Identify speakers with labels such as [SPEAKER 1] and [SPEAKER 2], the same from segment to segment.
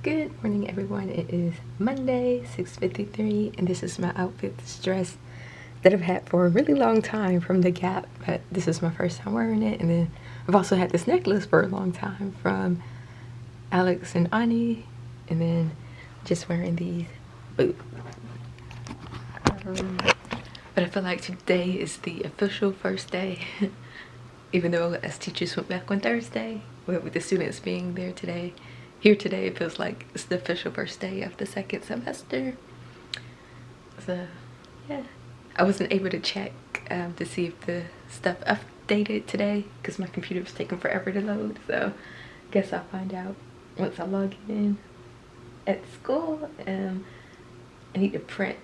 [SPEAKER 1] Good morning, everyone. It is Monday, 6:53, and this is my outfit, this dress that I've had for a really long time from the Gap, but this is my first time wearing it. And then I've also had this necklace for a long time from Alex and Ani, and then just wearing these boots. But I feel like today is the official first day, even though as teachers went back on Thursday, with the students being there today. Here today, it feels like it's the official first day of the second semester. So, yeah. I wasn't able to check to see if the stuff updated today because my computer was taking forever to load. So, I guess I'll find out once I log in at school. I need to print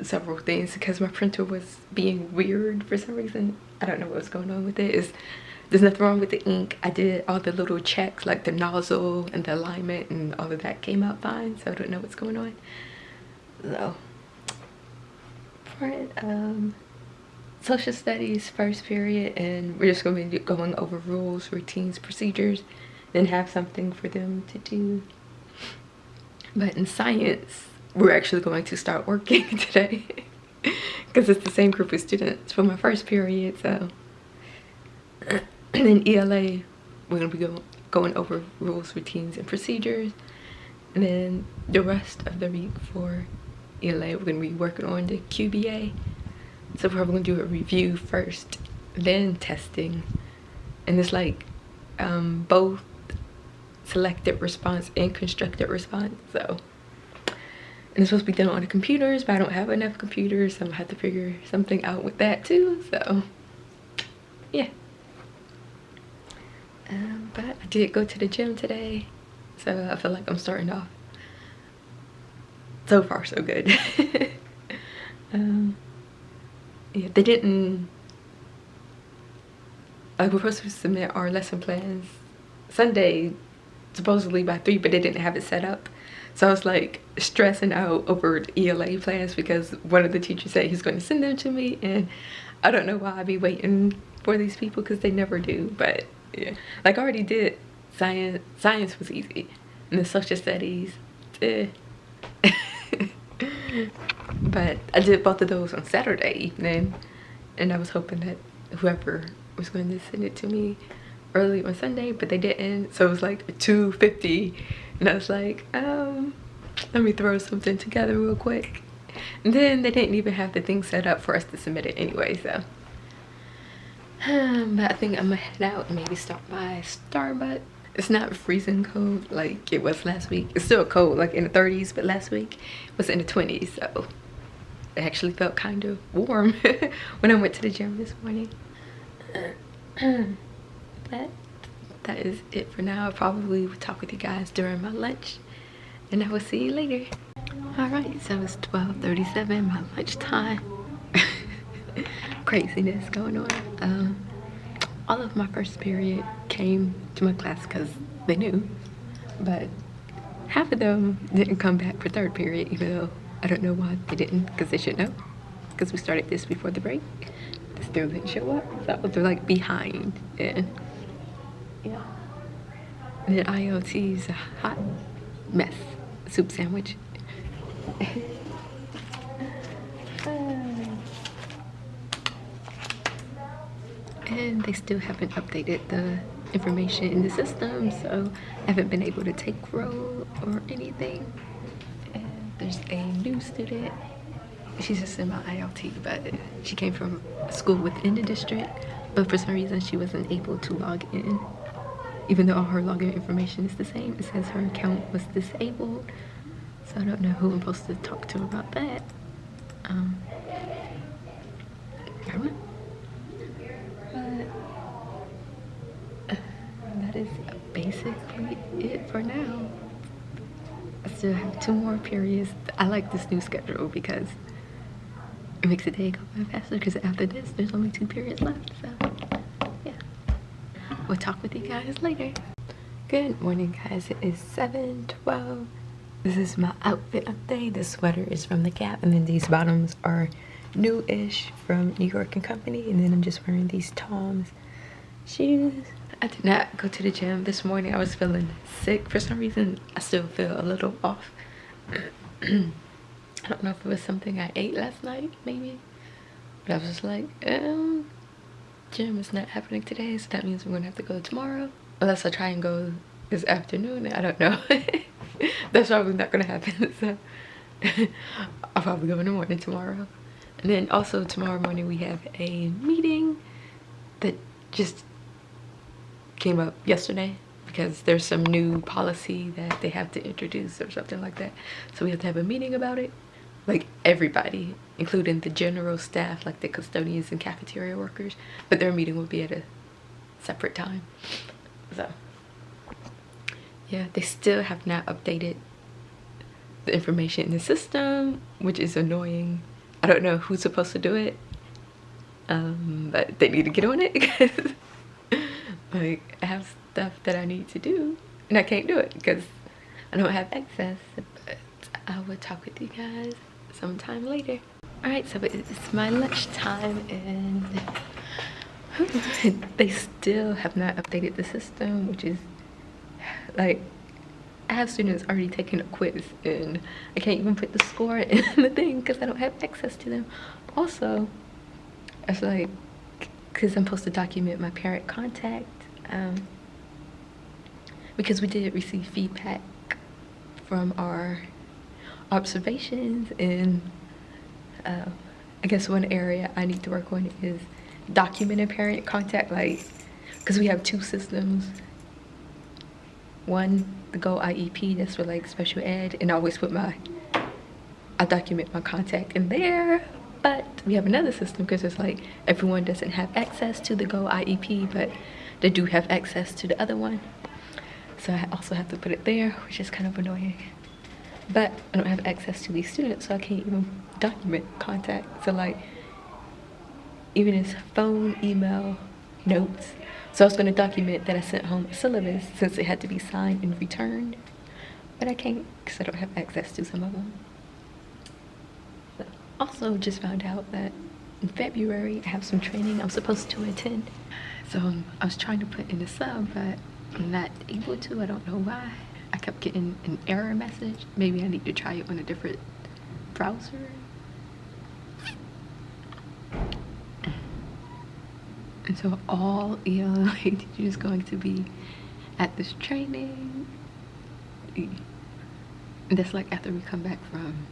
[SPEAKER 1] several things because my printer was being weird for some reason. I don't know what was going on with it. There's nothing wrong with the ink. I did all the little checks like the nozzle and the alignment and all of that came out fine, so I don't know what's going on. So print social studies first period, and we're just going to be going over rules, routines, procedures, then have something for them to do. But in science, we're actually going to start working today because it's the same group of students for my first period. So and then ELA, we're going to be going over rules, routines, and procedures. And then the rest of the week for ELA, we're going to be working on the QBA. So we're probably going to do a review first, then testing. And it's like both selected response and constructed response. So, and it's supposed to be done on the computers, but I don't have enough computers, so I'm going to have to figure something out with that too. So, yeah. But I did go to the gym today, so I feel like I'm starting off so far so good. Yeah, they didn't, like, we're supposed to submit our lesson plans Sunday supposedly by 3, but they didn't have it set up. So I was like stressing out over the ELA plans because one of the teachers said he's going to send them to me, and I don't know why I be waiting for these people because they never do. But yeah, like I already did science. Science was easy, and the social studies, but I did both of those on Saturday evening, and I was hoping that whoever was going to send it to me early on Sunday, but they didn't. So it was like 2:50, and I was like, let me throw something together real quick. And then they didn't even have the thing set up for us to submit it anyway, so. But I think I'm gonna head out and maybe stop by Starbucks. It's not freezing cold like it was last week. It's still cold, like in the 30s, but last week it was in the 20s, so it actually felt kind of warm when I went to the gym this morning. But that is it for now. I probably will talk with you guys during my lunch, and I will see you later. Alright, so it's 12:37, my lunch time. Craziness going on. All of my first period came to my class because they knew, but half of them didn't come back for third period, even though I don't know why they didn't, because they should know, because we started this before the break. They still didn't show up, so they're like behind. And yeah, and then IoT's a hot mess soup sandwich. And they still haven't updated the information in the system, so I haven't been able to take roll or anything. And there's a new student. She's just in my ILT, but she came from a school within the district, but for some reason she wasn't able to log in. Even though all her login information is the same, it says her account was disabled. So I don't know who I'm supposed to talk to about that. I don't know. But that is basically it for now. I still have 2 more periods. I like this new schedule because it makes the day go by faster, because after this there's only 2 periods left. So yeah, we'll talk with you guys later. Good morning, guys. It is 7:12. This is my outfit update. The sweater is from the Gap, and then these bottoms are new-ish from New York & Company, and then I'm just wearing these Toms shoes. I did not go to the gym this morning. I was feeling sick. For some reason, I still feel a little off. I don't know if it was something I ate last night, maybe. But I was just like, gym is not happening today, so that means we're gonna have to go tomorrow. Unless I try and go this afternoon, I don't know. That's probably not gonna happen, so I'll probably go in the morning tomorrow. And then also tomorrow morning we have a meeting that just came up yesterday because there's some new policy that they have to introduce or something like that. So we have to have a meeting about it. Like everybody, including the general staff, like the custodians and cafeteria workers, but their meeting will be at a separate time. So yeah, they still have not updated the information in the system, which is annoying. I don't know who's supposed to do it, but they need to get on it because like I have stuff that I need to do and I can't do it because I don't have access. But I will talk with you guys sometime later. Alright, so it's my lunchtime and they still have not updated the system, which is like, I have students already taking a quiz and I can't even put the score in the thing because I don't have access to them. Also, it's like, because I'm supposed to document my parent contact, because we did receive feedback from our observations, and I guess one area I need to work on is documenting parent contact, like, because we have two systems. One, the Go IEP, that's for like special ed, and I always put I document my contact in there. But we have another system because it's like everyone doesn't have access to the Go IEP, but they do have access to the other one. So I also have to put it there, which is kind of annoying. But I don't have access to these students, so I can't even document contact. So like, even his phone, email, notes. So I was going to document that I sent home a syllabus since it had to be signed and returned. But I can't because I don't have access to some of them. So also just found out that in February I have some training I'm supposed to attend. So I was trying to put in a sub, but I'm not able to. I don't know why. I kept getting an error message. Maybe I need to try it on a different browser. And so all ELA teachers going to be at this training. And that's like after we come back from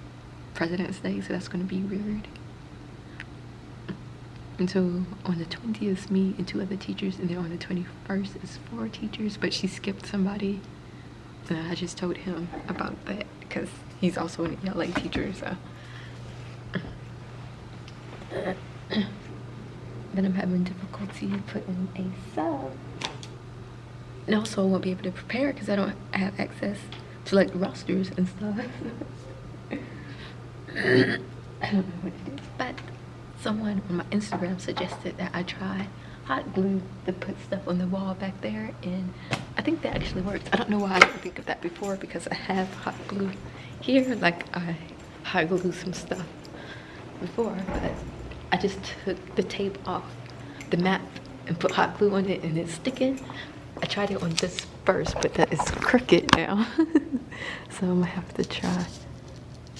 [SPEAKER 1] President's Day, so that's going to be weird. And so on the 20th, me and 2 other teachers, and then on the 21st is 4 teachers, but she skipped somebody. And I just told him about that because he's also an ELA teacher, so. Then I'm having difficulty putting a sub. And also I won't be able to prepare because I don't have access to like rosters and stuff. I don't know what it is, but someone on my Instagram suggested that I try hot glue to put stuff on the wall back there, and I think that actually works. I don't know why I didn't think of that before because I have hot glue here. Like I hot glue some stuff before, but I just took the tape off the map and put hot glue on it and it's sticking. I tried it on this first, but that is crooked now. So I'm gonna have to try.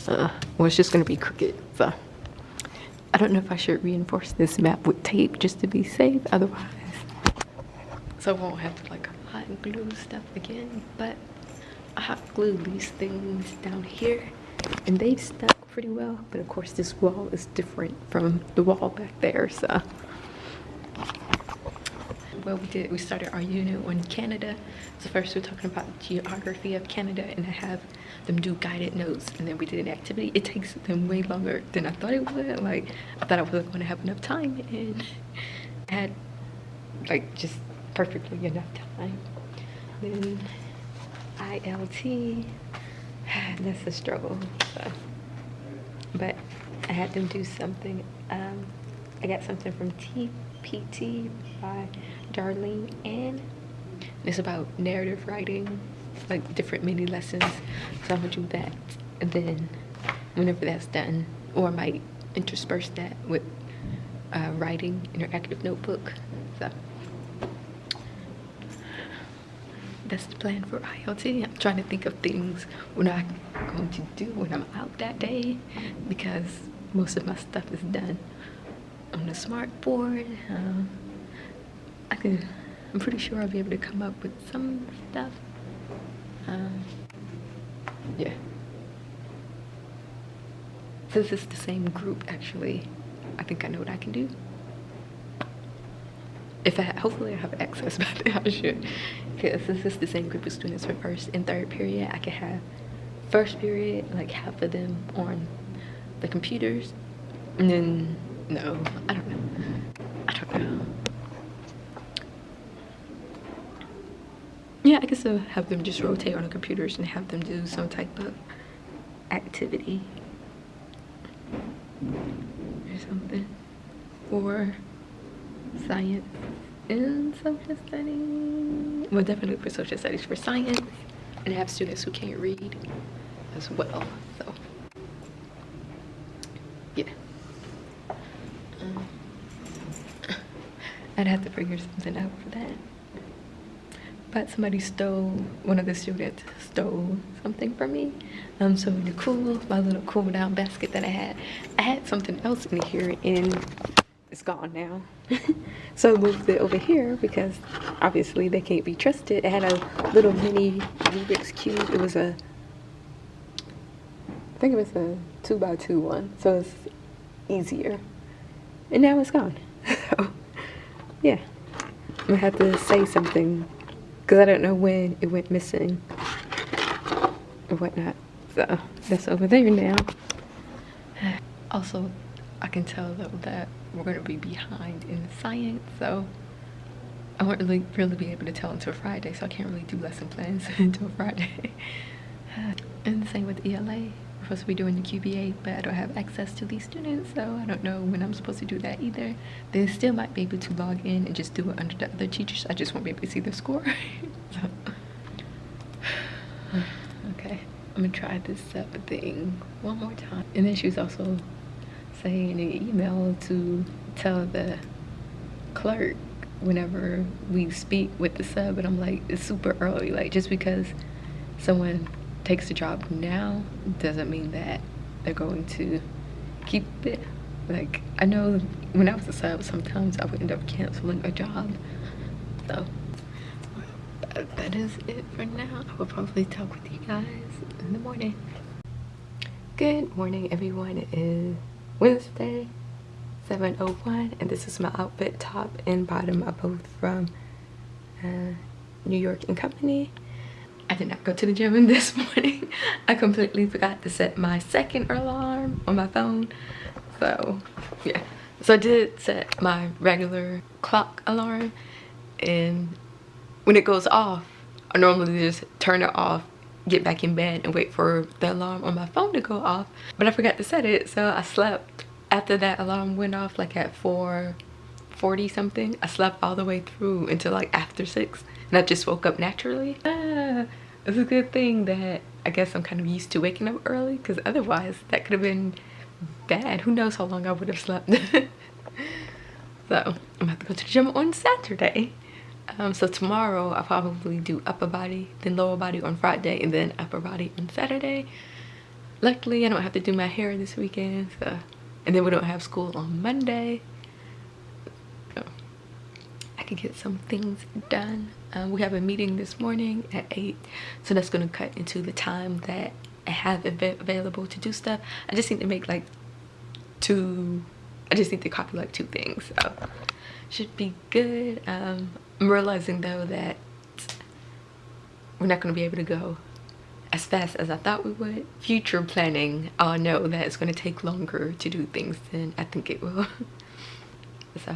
[SPEAKER 1] Well, it's just gonna be crooked, so. I don't know if I should reinforce this map with tape just to be safe, otherwise. So I won't have to like hot glue stuff again, but I hot glue these things down here and they stuck pretty well. But of course this wall is different from the wall back there, so. Well, we started our unit on Canada. So first we're talking about geography of Canada, and I have them do guided notes, and then we did an activity. It takes them way longer than I thought it would. Like, I thought I wasn't going to have enough time, and I had like just perfectly enough time. Then ILT, that's a struggle. So. But I had them do something. I got something from TPT by Darlene Ann. It's about narrative writing, like different mini lessons. So I'm gonna do that, and then whenever that's done, or I might intersperse that with writing interactive notebook. So that's the plan for ILT. I'm trying to think of things when I'm going to do when I'm out that day, because most of my stuff is done on the smart board. I'm pretty sure I'll be able to come up with some stuff. Yeah. Since it's the same group, actually, I think I know what I can do. Hopefully I have access, but I should. Because since it's the same group of students for first and third period, I can have first period, like half of them on the computers. And then, no, I don't know. Yeah, I guess I'll have them just rotate on the computers and have them do some type of activity or something for science and social studies. Well, definitely for social studies, for science, and have students who can't read as well. So yeah, I'd have to figure something out for that. But one of the students stole something from me. So my little cool down basket that I had something else in here and it's gone now. So I moved it over here because obviously they can't be trusted. It had a little mini Rubik's Cube. I think it was a 2x2 one, so it's easier. And now it's gone. So yeah, I'm gonna have to say something, because I don't know when it went missing or whatnot. So that's over there now. Also, I can tell though that we're going to be behind in science, so I won't really be able to tell until Friday, so I can't really do lesson plans until Friday. And the same with ELA. We're supposed to be doing the QBA, but I don't have access to these students, so I don't know when I'm supposed to do that either. They still might be able to log in and just do it under the other teachers. I just won't be able to see their score. So, okay, I'm gonna try this up thing one more time. And then she was also saying in an email to tell the clerk whenever we speak with the sub, and I'm like, it's super early. Like, just because someone takes the job now doesn't mean that they're going to keep it. Like, I know when I was a sub, sometimes I would end up canceling a job. So that is it for now. I will probably talk with you guys in the morning. Good morning, everyone. It is Wednesday, 7:01, and this is my outfit. Top and bottom are both from New York & Company. I did not go to the gym this morning. I completely forgot to set my second alarm on my phone. So yeah, so I did set my regular clock alarm, and when it goes off, I normally just turn it off, get back in bed and wait for the alarm on my phone to go off, but I forgot to set it, so I slept after that alarm went off, like at 4:40 something. I slept all the way through until like after 6, and I just woke up naturally. It's a good thing that I guess I'm kind of used to waking up early, because otherwise that could have been bad. Who knows how long I would have slept. So I'm gonna have to go to the gym on Saturday. So tomorrow I'll probably do upper body, then lower body on Friday, and then upper body on Saturday. Luckily I don't have to do my hair this weekend, so, and then we don't have school on Monday, so I can get some things done. We have a meeting this morning at 8, so that's going to cut into the time that I have available to do stuff. I just need to make like I just need to copy like 2 things, so should be good. I'm realizing though that we're not going to be able to go as fast as I thought we would. Future planning, I know that it's going to take longer to do things than I think it will. So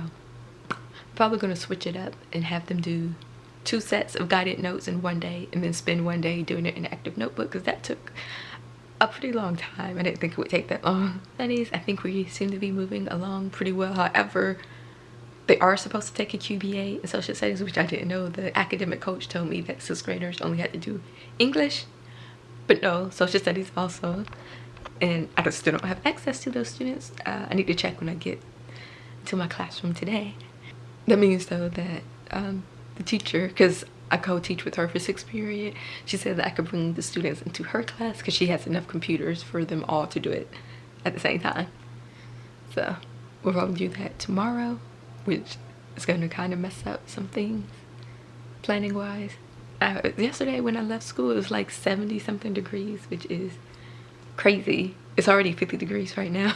[SPEAKER 1] probably going to switch it up and have them do 2 sets of guided notes in one day, and then spend one day doing it in an active notebook, because that took a pretty long time. I didn't think it would take that long. Studies, I think we seem to be moving along pretty well. However, they are supposed to take a QBA in social studies, which I didn't know. The academic coach told me that 6th graders only had to do English, but no, social studies also. And I still don't have access to those students. I need to check when I get to my classroom today. That means though that the teacher, because I co-teach with her for 6th period. She said that I could bring the students into her class because she has enough computers for them all to do it at the same time. So we'll probably do that tomorrow, which is going to kind of mess up some things planning wise. Yesterday when I left school, it was like 70 something degrees, which is crazy. It's already 50 degrees right now.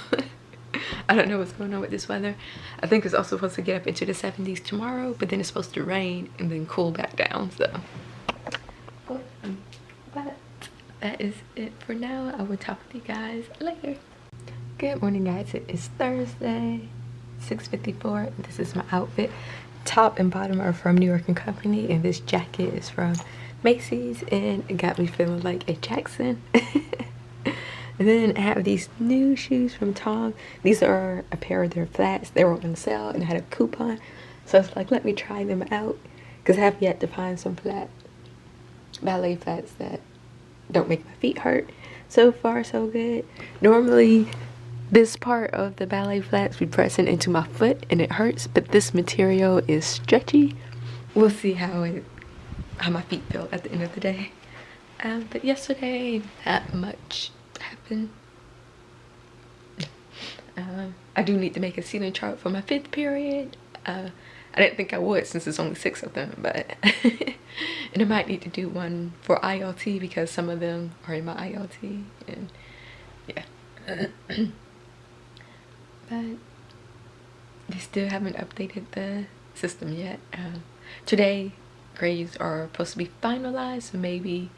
[SPEAKER 1] I don't know what's going on with this weather. I think it's also supposed to get up into the 70s tomorrow, but then it's supposed to rain and then cool back down. So but that is it for now. I will talk with you guys later. Good morning, guys. It is Thursday, 6:54. This is my outfit. Top and bottom are from New York & Company, and this jacket is from Macy's, and it got me feeling like a Jackson. And then I have these new shoes from Tom. These are a pair of their flats. They were on sale and I had a coupon, so I was like, let me try them out, because I have yet to find some ballet flats that don't make my feet hurt. So far so good. Normally this part of the ballet flats be pressing into my foot and it hurts, but this material is stretchy. We'll see how my feet feel at the end of the day. But yesterday, not much happened. I do need to make a ceiling chart for my 5th period. I didn't think I would since there's only 6 of them, but and I might need to do one for ILT because some of them are in my ILT, and yeah. But they still haven't updated the system yet. Today grades are supposed to be finalized, so maybe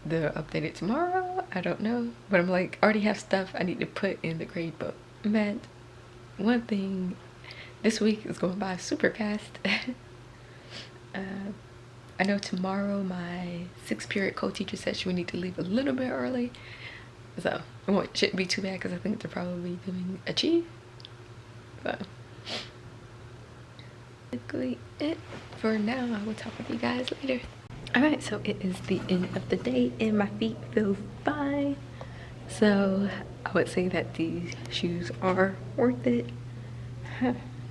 [SPEAKER 1] they'll update it tomorrow. I don't know, but I'm like, I already have stuff I need to put in the grade book. But one thing, this week is going by super fast. I know tomorrow my 6th period co-teacher said she would need to leave a little bit early, so it shouldn't be too bad because I think they're probably doing Achieve. So basically it for now. I will talk with you guys later. Alright, so it is the end of the day and my feet feel fine. So I would say that these shoes are worth it.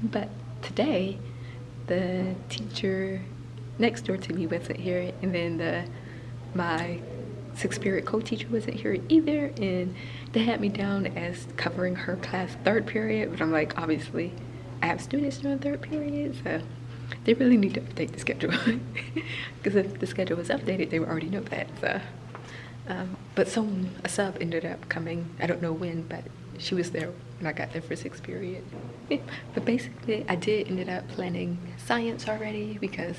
[SPEAKER 1] But today, the teacher next door to me wasn't here, and then my 6th period co-teacher wasn't here either, and they had me down as covering her class 3rd period, but I'm like, obviously I have students during 3rd period, so they really need to update the schedule. Because if the schedule was updated, they would already know that. So but a sub ended up coming. I don't know when, but she was there when I got there for 6th period. Yeah. But basically I did ended up planning science already, because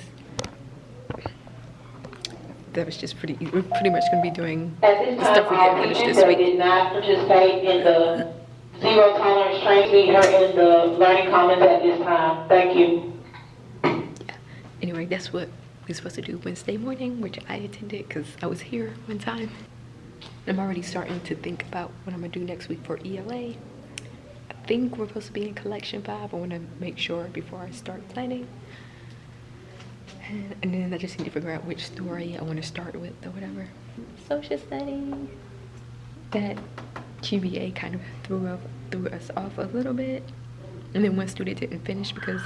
[SPEAKER 1] that was just pretty easy. We're pretty much going to be doing the stuff we didn't finish this week.
[SPEAKER 2] Did not participate in the zero tolerance training. We are in the learning commons at this time. Thank you.
[SPEAKER 1] Yeah. Anyway, that's what we're supposed to do Wednesday morning, which I attended because I was here one time. I'm already starting to think about what I'm going to do next week for ELA. I think we're supposed to be in collection 5. I want to make sure before I start planning. And then I just need to figure out which story I want to start with or whatever. Social studies. That QBA kind of threw us off a little bit. And then one student didn't finish because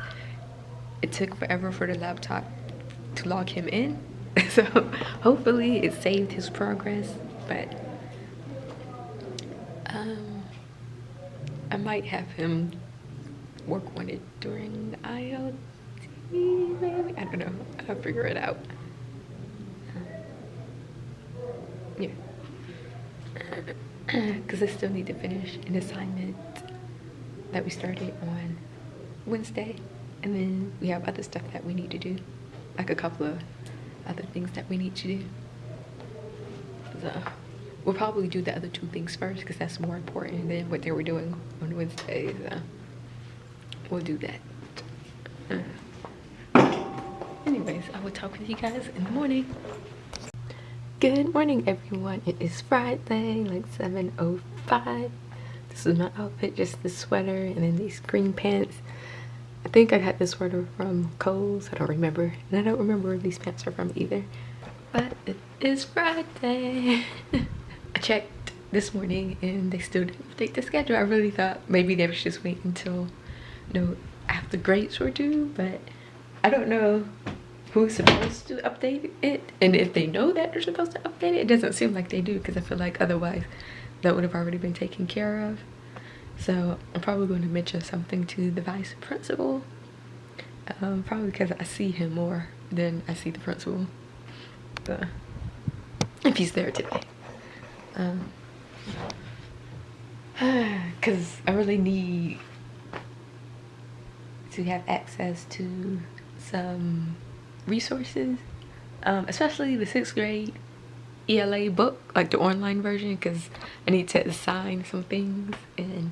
[SPEAKER 1] it took forever for the laptop to log him in. So hopefully it saved his progress, but I might have him work on it during ILT, maybe? I don't know. I'll figure it out. Yeah. Because I still need to finish an assignment that we started on Wednesday. And then we have other stuff that we need to do. Like a couple of other things that we need to do. So we'll probably do the other 2 things first because that's more important than what they were doing on Wednesday. So we'll do that. Anyways, I will talk with you guys in the morning. Good morning, everyone. It is Friday, like 7:05. This is my outfit, just the sweater and then these green pants. I think I got this sweater from Kohl's. I don't remember. And I don't remember where these pants are from either. But it is Friday. I checked this morning and they still didn't update the schedule. I really thought maybe they would just wait until after grades were due, but I don't know who's supposed to update it, and if they know that they're supposed to update it. It doesn't seem like they do, because I feel like otherwise that would have already been taken care of. So I'm probably going to mention something to the vice principal, probably because I see him more than I see the principal, if he's there today. Because I really need to have access to some resources, especially the 6th grade ELA book, like the online version, because I need to assign some things, and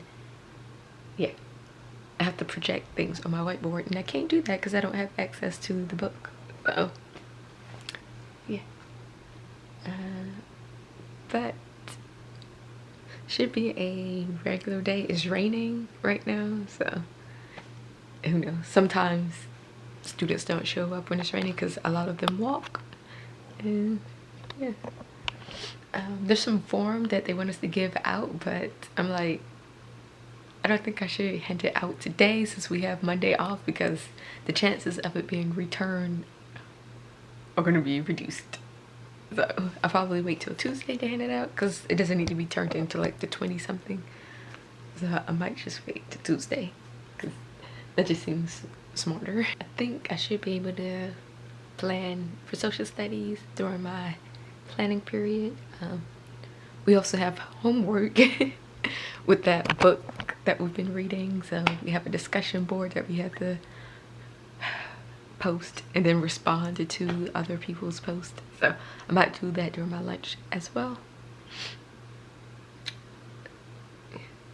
[SPEAKER 1] yeah, I have to project things on my whiteboard, and I can't do that because I don't have access to the book. So yeah, but should be a regular day. It's raining right now, so who knows. Sometimes students don't show up when it's raining because a lot of them walk, and yeah. There's some form that they want us to give out, but I'm like, I don't think I should hand it out today since we have Monday off, because the chances of it being returned are going to be reduced. So I'll probably wait till Tuesday to hand it out, because it doesn't need to be turned into like the 20 something. So I might just wait till Tuesday, because that just seems smarter. I think I should be able to plan for social studies during my planning period. We also have homework with that book that we've been reading, so we have a discussion board that we have to post and then respond to other people's posts. So I might do that during my lunch as well.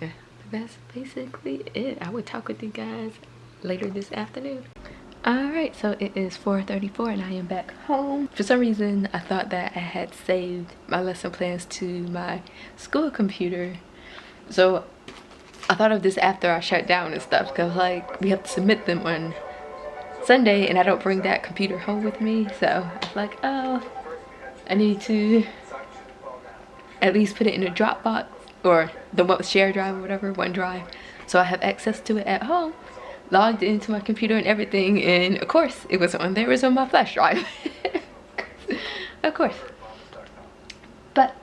[SPEAKER 1] Yeah, that's basically it. I will talk with you guys later this afternoon. Alright, so it is 4:34 and I am back home. For some reason, I thought that I had saved my lesson plans to my school computer. So I thought of this after I shut down and stuff, because like we have to submit them on Sunday and I don't bring that computer home with me. So I was like, oh, I need to at least put it in a Dropbox or the share drive or whatever, OneDrive, so I have access to it at home. Logged into my computer and everything, and of course it wasn't on there, it was on my flash drive. Of course. But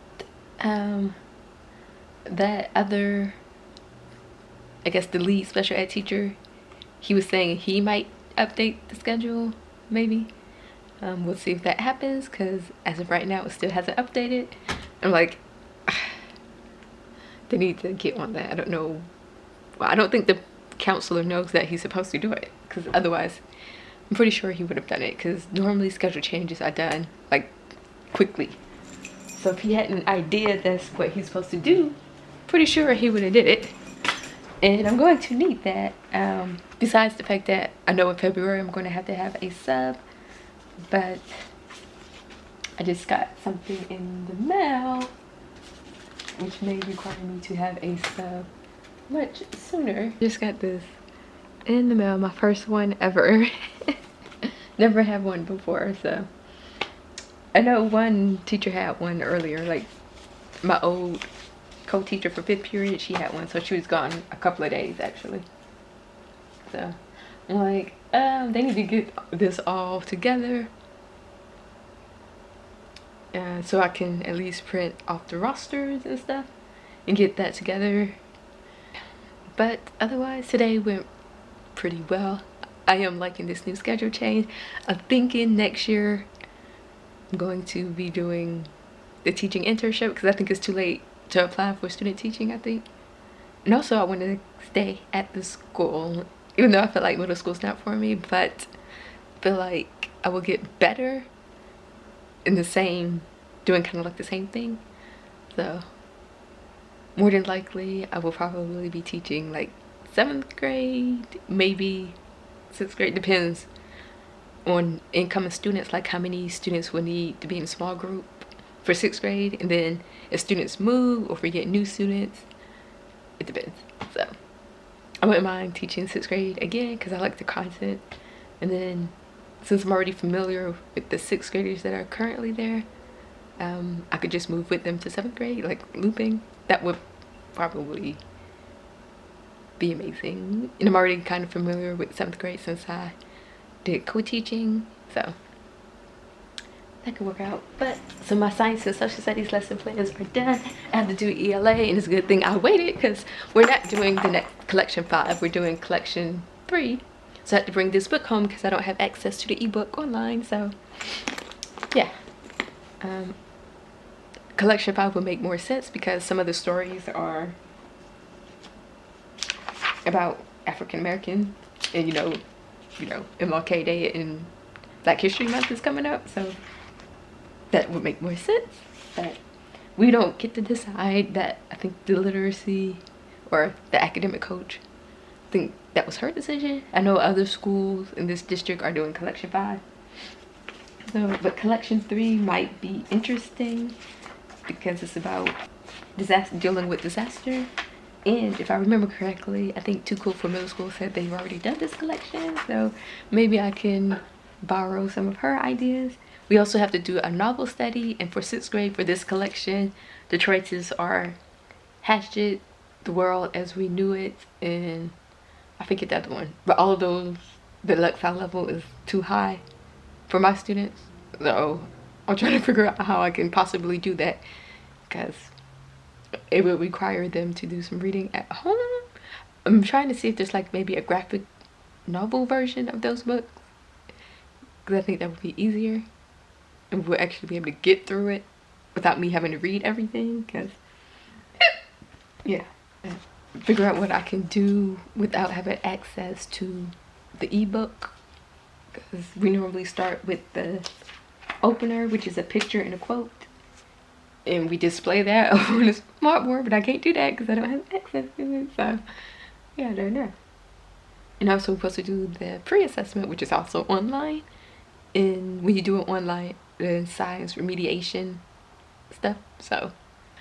[SPEAKER 1] that other, I guess the lead special ed teacher, he was saying he might update the schedule, maybe. We'll see if that happens, because as of right now it still hasn't updated. I'm like, they need to get on that. I don't know. Well, I don't think the counselor knows that he's supposed to do it, because otherwise I'm pretty sure he would have done it, because normally schedule changes are done like quickly. So if he had an idea that's what he's supposed to do, pretty sure he would have did it. And I'm going to need that, besides the fact that I know in February I'm going to have a sub, but I just got something in the mail which may require me to have a sub much sooner. Just got this in the mail, my first one ever. Never had one before, so I know one teacher had one earlier, like my old co-teacher for 5th period, she had one, so she was gone a couple of days actually. So I'm like, they need to get this all together, so I can at least print off the rosters and stuff and get that together. But otherwise, today went pretty well. I am liking this new schedule change. I'm thinking next year I'm going to be doing the teaching internship, because I think it's too late to apply for student teaching, I think. And also I want to stay at the school, even though I feel like middle school's not for me, but I feel like I will get better in the same, doing kind of like the same thing. So more than likely, I will probably be teaching like 7th grade, maybe 6th grade, depends on incoming students, like how many students will need to be in a small group for 6th grade, and then if students move or if we get new students, it depends. So I wouldn't mind teaching 6th grade again, because I like the content, and then since I'm already familiar with the 6th graders that are currently there, I could just move with them to 7th grade, like looping. That would probably be amazing. And I'm already kind of familiar with 7th grade since I did co-teaching, so that could work out. But so my science and social studies lesson plans are done. I have to do ELA, and it's a good thing I waited because we're not doing the next collection 5. We're doing collection 3. So I have to bring this book home because I don't have access to the ebook online. So yeah, collection 5 would make more sense because some of the stories are about African Americans, and you know, MLK Day and Black History Month is coming up, so that would make more sense. But we don't get to decide that. I think the literacy or the academic coach, I think that was her decision. I know other schools in this district are doing collection 5. So, but collection 3 might be interesting because it's about dealing with disaster. And if I remember correctly, I think Too Cool for Middle School said they've already done this collection, so maybe I can borrow some of her ideas. We also have to do a novel study, and for 6th grade for this collection, the choices are Hatchet, The World as We Knew It, and I forget the other one. But all of those, the Lexile level is too high for my students, so I'm trying to figure out how I can possibly do that because it would require them to do some reading at home. I'm trying to see if there's like maybe a graphic novel version of those books, because I think that would be easier and we'll actually be able to get through it without me having to read everything. Because yeah, figure out what I can do without having access to the ebook, because we normally start with the opener, which is a picture and a quote, and we display that on a smartboard, but I can't do that because I don't have access to it. So yeah, I don't know. And also we're supposed to do the pre-assessment, which is also online. And when you do it online, the science remediation stuff. So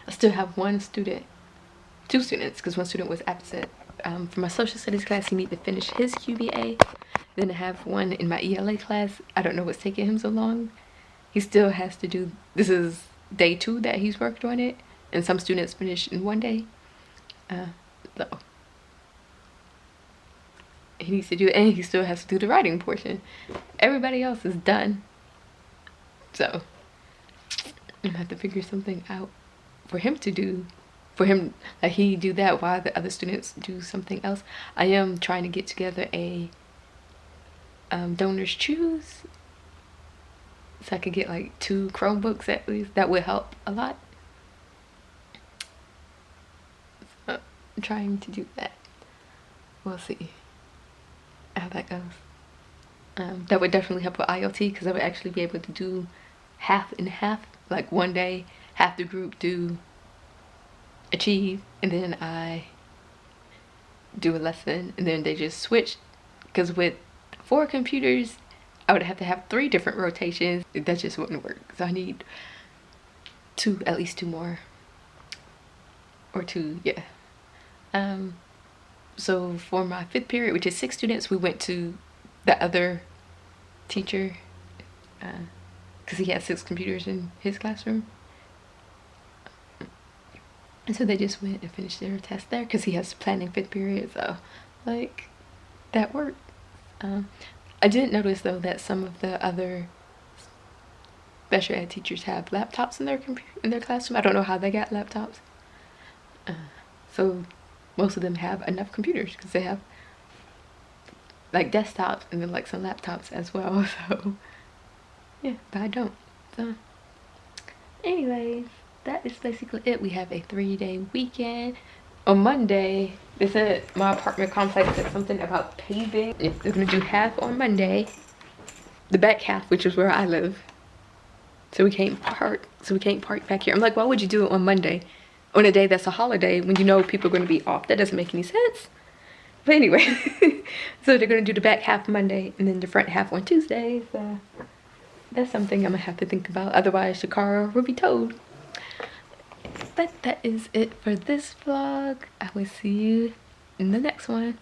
[SPEAKER 1] I still have 2 students, because one student was absent. For my social studies class, he needs to finish his QBA. Then I have one in my ELA class. I don't know what's taking him so long. He still has to do, this is day 2 that he's worked on it, and some students finish in 1 day. So he needs to do it, and he still has to do the writing portion. Everybody else is done, so I'm gonna have to figure something out for him to do, like he do that while the other students do something else. I am trying to get together a donors choose, so I could get like 2 Chromebooks at least. That would help a lot. So I'm trying to do that. We'll see how that goes. That would definitely help with IoT, because I would actually be able to do half and half. Like 1 day, half the group do Achieve, and then I do a lesson, and then they just switch. Because with 4 computers, I would have to have 3 different rotations. That just wouldn't work. So I need 2, at least 2 more. Or 2, yeah. So for my 5th period, which is 6 students, we went to the other teacher, because he had 6 computers in his classroom. And so they just went and finished their test there, because he has planning 5th period, so like that worked. I did notice though that some of the other special ed teachers have laptops in their classroom. I don't know how they got laptops. So most of them have enough computers, because they have like desktops and then like some laptops as well. So yeah, but I don't. So anyways, that is basically it. We have a 3-day weekend. On Monday, they said my apartment complex said something about paving. They're gonna do half on Monday, the back half, which is where I live. So we can't park back here. I'm like, why would you do it on Monday, on a day that's a holiday, when you know people are gonna be off? That doesn't make any sense. But anyway, so they're gonna do the back half Monday and then the front half on Tuesday. So that's something I'm gonna have to think about. Otherwise, the car will be towed. But that is it for this vlog. I will see you in the next one.